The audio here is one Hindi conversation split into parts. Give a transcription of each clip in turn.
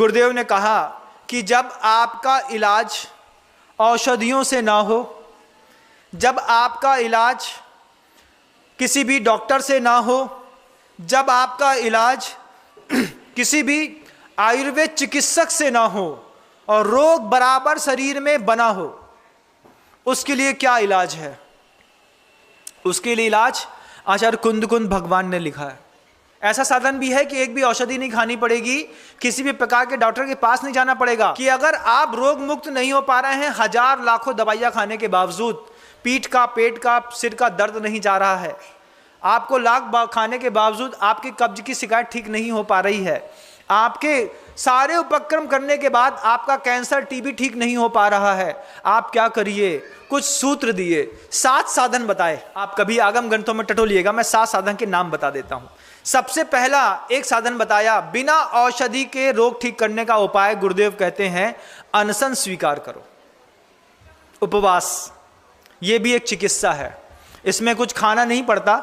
गुरुदेव ने कहा कि जब आपका इलाज औषधियों से ना हो, जब आपका इलाज किसी भी डॉक्टर से ना हो, जब आपका इलाज किसी भी आयुर्वेद चिकित्सक से ना हो और रोग बराबर शरीर में बना हो, उसके लिए क्या इलाज है? उसके लिए इलाज आचार्य कुंद भगवान ने लिखा है। ऐसा साधन भी है कि एक भी औषधि नहीं खानी पड़ेगी, किसी भी प्रकार के डॉक्टर के पास नहीं जाना पड़ेगा। कि अगर आप रोग मुक्त नहीं हो पा रहे हैं, हजार लाखों दवाइयां खाने के बावजूद, पीठ का, पेट का, सिर का दर्द नहीं जा रहा है, आपको लाख खाने के बावजूद आपकी कब्ज की शिकायत ठीक नहीं हो पा रही है, आपके सारे उपक्रम करने के बाद आपका कैंसर, टीबी ठीक नहीं हो पा रहा है, आप क्या करिए? कुछ सूत्र दिए, 7 साधन बताए। आप कभी आगम ग्रंथों में टटोलिएगा, मैं 7 साधन के नाम बता देता हूं। सबसे पहला एक साधन बताया, बिना औषधि के रोग ठीक करने का उपाय गुरुदेव कहते हैं अनशन स्वीकार करो, उपवास। यह भी एक चिकित्सा है, इसमें कुछ खाना नहीं पड़ता,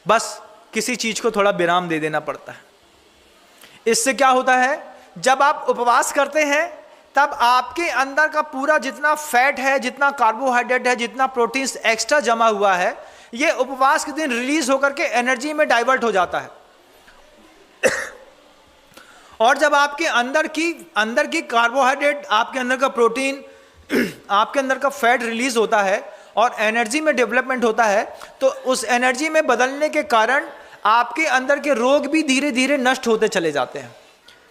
बस किसी चीज को थोड़ा विराम दे देना पड़ता है। इससे क्या होता है, जब आप उपवास करते हैं तब आपके अंदर का पूरा जितना फैट है, जितना कार्बोहाइड्रेट है, जितना प्रोटीन एक्स्ट्रा जमा हुआ है, ये उपवास के दिन रिलीज होकर के एनर्जी में डाइवर्ट हो जाता है। और जब आपके अंदर की कार्बोहाइड्रेट, आपके अंदर का प्रोटीन, आपके अंदर का फैट रिलीज होता है और एनर्जी में डेवलपमेंट होता है, तो उस एनर्जी में बदलने के कारण आपके अंदर के रोग भी धीरे धीरे नष्ट होते चले जाते हैं।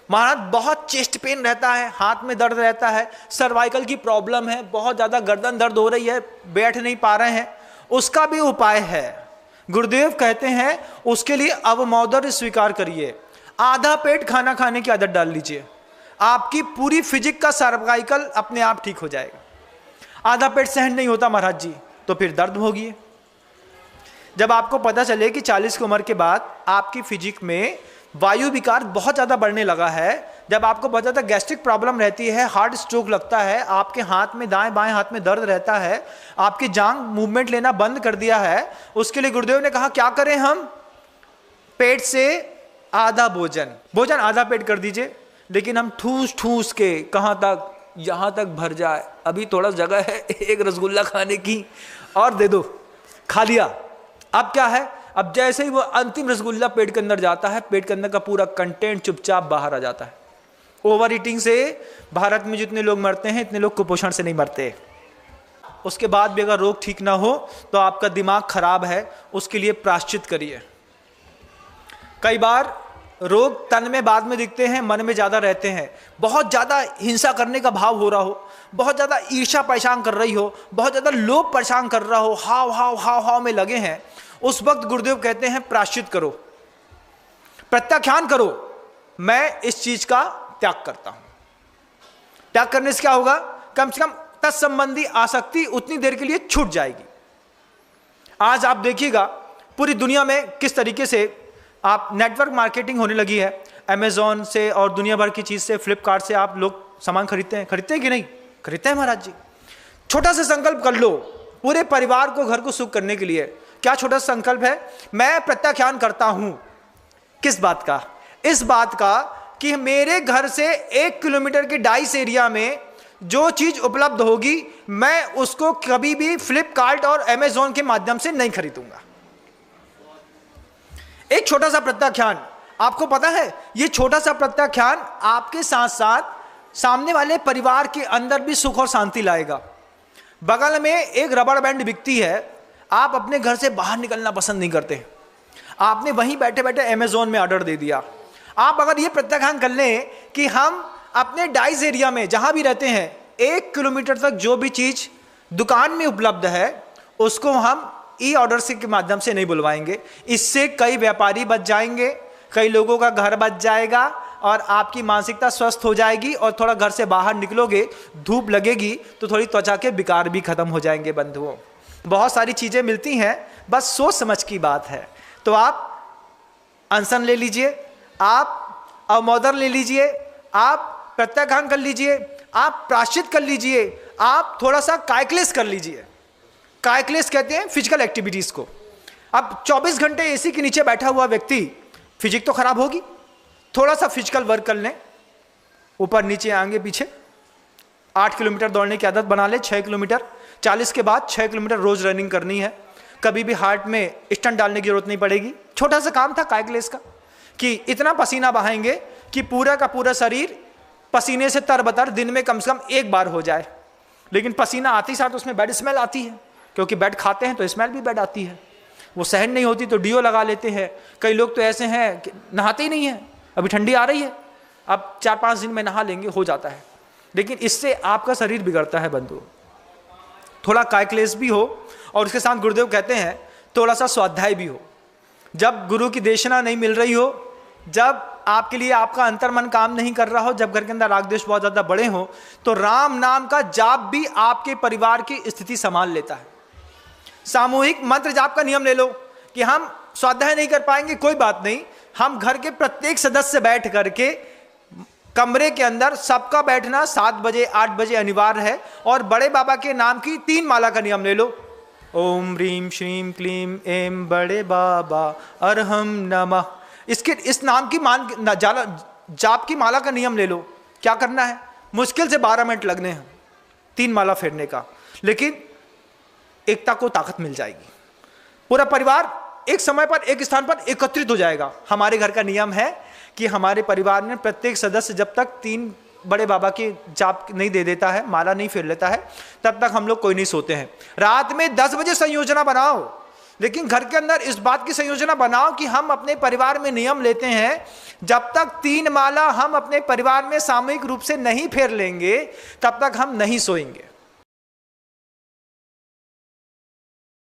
महाराज, बहुत चेस्ट पेन रहता है, हाथ में दर्द रहता है, सर्वाइकल की प्रॉब्लम है, बहुत ज़्यादा गर्दन दर्द हो रही है, बैठ नहीं पा रहे हैं, उसका भी उपाय है। गुरुदेव कहते हैं उसके लिए अवमौदर्य स्वीकार करिए, आधा पेट खाना खाने की आदत डाल लीजिए, आपकी पूरी फिजिक का सर्वाइकल अपने आप ठीक हो जाएगा। आधा पेट सहन नहीं होता महाराज जी, तो फिर दर्द होगी। जब आपको पता चले कि 40 की उम्र के बाद आपकी फिजिक में वायु विकार बहुत ज़्यादा बढ़ने लगा है, जब आपको बहुत ज़्यादा गैस्ट्रिक प्रॉब्लम रहती है, हार्ट स्ट्रोक लगता है, आपके हाथ में, दाएं बाएं हाथ में दर्द रहता है, आपकी जांघ मूवमेंट लेना बंद कर दिया है, उसके लिए गुरुदेव ने कहा क्या करें हम? पेट से आधा भोजन आधा पेट कर दीजिए, लेकिन हम ठूस ठूस के कहाँ तक? यहाँ तक भर जाए, अभी थोड़ा जगह है एक रसगुल्ला खाने की और दे दो, खा लिया। अब क्या है, अब जैसे ही वो अंतिम रसगुल्ला पेट के अंदर जाता है, पेट के अंदर का पूरा कंटेंट चुपचाप बाहर आ जाता है। ओवर ईटिंग से भारत में जितने लोग मरते हैं, इतने लोग कुपोषण से नहीं मरते। उसके बाद भी अगर रोग ठीक ना हो तो आपका दिमाग खराब है, उसके लिए प्रायश्चित करिए। कई बार रोग तन में बाद में दिखते हैं, मन में ज्यादा रहते हैं। बहुत ज्यादा हिंसा करने का भाव हो रहा हो, बहुत ज्यादा ईर्ष्या परेशान कर रही हो, बहुत ज्यादा लोभ परेशान कर रहा हो, हाव में लगे हैं, उस वक्त गुरुदेव कहते हैं प्रायश्चित करो, प्रत्याख्यान करो, मैं इस चीज का त्याग करता हूं। त्याग करने से क्या होगा? कम से कम तत्संबंधी आसक्ति उतनी देर के लिए छूट जाएगी। आज आप देखिएगा पूरी दुनिया में किस तरीके से आप नेटवर्क मार्केटिंग होने लगी है। अमेजॉन से और दुनिया भर की चीज से, फ्लिपकार्ट से आप लोग सामान खरीदते हैं कि नहीं? खरीदते हैं महाराज जी। छोटा सा संकल्प कर लो पूरे परिवार को, घर को सुख करने के लिए। क्या छोटा सा संकल्प है? मैं प्रत्याख्यान करता हूं। किस बात का? इस बात का कि मेरे घर से 1 किलोमीटर के डाइस एरिया में जो चीज उपलब्ध होगी, मैं उसको कभी भी फ्लिपकार्ट और अमेजॉन के माध्यम से नहीं खरीदूंगा। एक छोटा सा प्रत्याख्यान, आपको पता है ये छोटा सा प्रत्याख्यान आपके साथ साथ सामने वाले परिवार के अंदर भी सुख और शांति लाएगा। बगल में एक रबड़ बैंड बिकती है, आप अपने घर से बाहर निकलना पसंद नहीं करते, आपने वहीं बैठे बैठे अमेजॉन में ऑर्डर दे दिया। आप अगर ये प्रत्याख्यान कर लें कि हम अपने डाइस एरिया में जहां भी रहते हैं 1 किलोमीटर तक जो भी चीज दुकान में उपलब्ध है उसको हम ई ऑर्डर से के माध्यम से नहीं बुलवाएंगे। इससे कई व्यापारी बच जाएंगे, कई लोगों का घर बच जाएगा और आपकी मानसिकता स्वस्थ हो जाएगी। और थोड़ा घर से बाहर निकलोगे, धूप लगेगी तो थोड़ी त्वचा के विकार भी खत्म हो जाएंगे। बंधुओं, बहुत सारी चीजें मिलती हैं, बस सोच समझ की बात है। तो आप अनशन ले लीजिए, आप अवमोदन ले लीजिए, आप प्रत्याख्यान कर लीजिए, आप प्रायश्चित कर लीजिए, आप थोड़ा सा कायक्लेश कर लीजिए। कायक्लेश कहते हैं फिजिकल एक्टिविटीज को। अब 24 घंटे एसी के नीचे बैठा हुआ व्यक्ति, फिजिक तो खराब होगी, थोड़ा सा फिजिकल वर्क कर लें, ऊपर नीचे आगे पीछे। 8 किलोमीटर दौड़ने की आदत बना ले, 6 किलोमीटर। 40 के बाद 6 किलोमीटर रोज रनिंग करनी है। कभी भी हार्ट में स्टंट डालने की जरूरत नहीं पड़ेगी। छोटा सा काम था काइक्लेस का कि इतना पसीना बहाएंगे कि पूरा का पूरा शरीर पसीने से तरबतर दिन में कम से कम एक बार हो जाए। लेकिन पसीना आते ही साथ उसमें बैड स्मेल आती है, क्योंकि बैड खाते हैं तो स्मेल भी बैड आती है। वो सहन नहीं होती तो डीओ लगा लेते हैं। कई लोग तो ऐसे हैं कि नहाते ही नहीं है, अभी ठंडी आ रही है, अब 4-5 दिन में नहा लेंगे, हो जाता है। लेकिन इससे आपका शरीर बिगड़ता है बंधु। थोड़ा काइक्लेस भी हो और उसके साथ गुरुदेव कहते हैं थोड़ा सा स्वाध्याय भी हो। जब गुरु की देशना नहीं मिल रही हो, जब आपके लिए आपका अंतर्मन काम नहीं कर रहा हो, जब घर के अंदर राग द्वेष बहुत ज्यादा बड़े हो, तो राम नाम का जाप भी आपके परिवार की स्थिति संभाल लेता है। सामूहिक मंत्र जाप का नियम ले लो कि हम स्वाध्याय नहीं कर पाएंगे, कोई बात नहीं, हम घर के प्रत्येक सदस्य बैठ करके कमरे के अंदर सबका बैठना 7 बजे 8 बजे अनिवार्य है। और बड़े बाबा के नाम की 3 माला का नियम ले लो। ओम ह्रीम श्रीम क्लीम एम बड़े बाबा अरहम नमः। इस नाम की जाप की माला का नियम ले लो। क्या करना है? मुश्किल से 12 मिनट लगने हैं 3 माला फेरने का, लेकिन एकता को ताकत मिल जाएगी। पूरा परिवार एक समय पर एक स्थान पर एकत्रित हो जाएगा। हमारे घर का नियम है कि हमारे परिवार में प्रत्येक सदस्य जब तक 3 बड़े बाबा की जाप नहीं दे देता है, माला नहीं फेर लेता है, तब तक हम लोग कोई नहीं सोते हैं। रात में 10 बजे संयोजना बनाओ, लेकिन घर के अंदर इस बात की संयोजना बनाओ कि हम अपने परिवार में नियम लेते हैं, जब तक 3 माला हम अपने परिवार में सामूहिक रूप से नहीं फेर लेंगे तब तक हम नहीं सोएंगे।